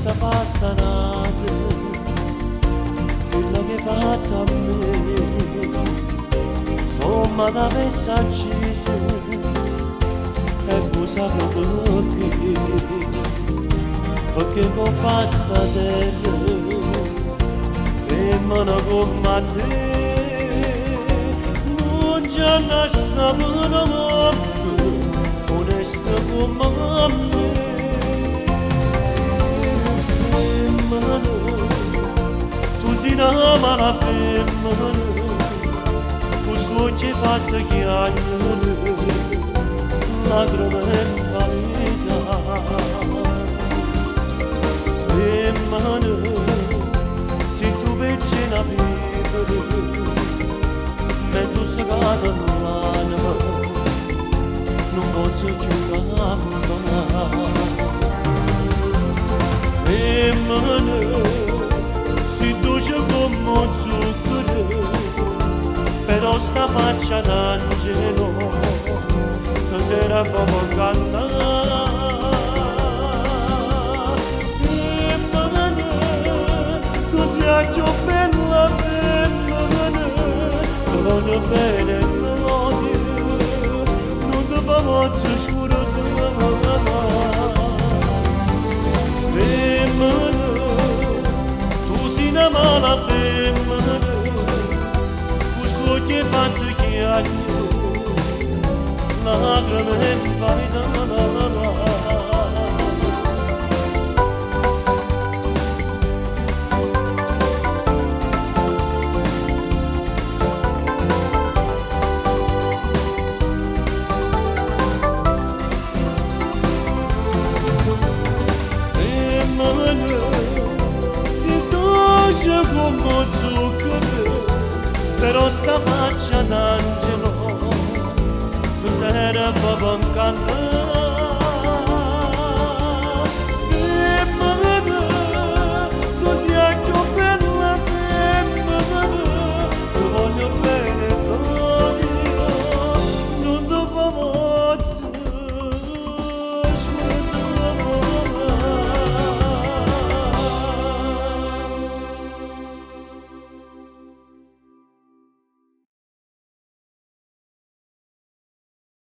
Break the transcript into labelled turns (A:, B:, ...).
A: sta fatta nata, quello che hai fatto a me, insomma da messaggi e fu saputo perché con basta terra, femmina come te, non c'è una stamina onesta come me. Tu sei una mala femmina, questo ci fa chiagliare, lacrime in verità. Femmina, se tu vicina vivere, me tu sei cata l'anima, non posso più cambiare. Femmina, si dolce come un zucchero, però sta faccia d'angelo, che sera come cantare. Femmina, tu sei più bella femmina, che voglio bene e l'odio, non ti posso scuro di mamma. Femmina, tu sei una mala femmina, questo che fa tu chiaglio, lacrime in verità. Si dolce come zucchero, però sta faccia d'angelo, cos'era proprio un canto.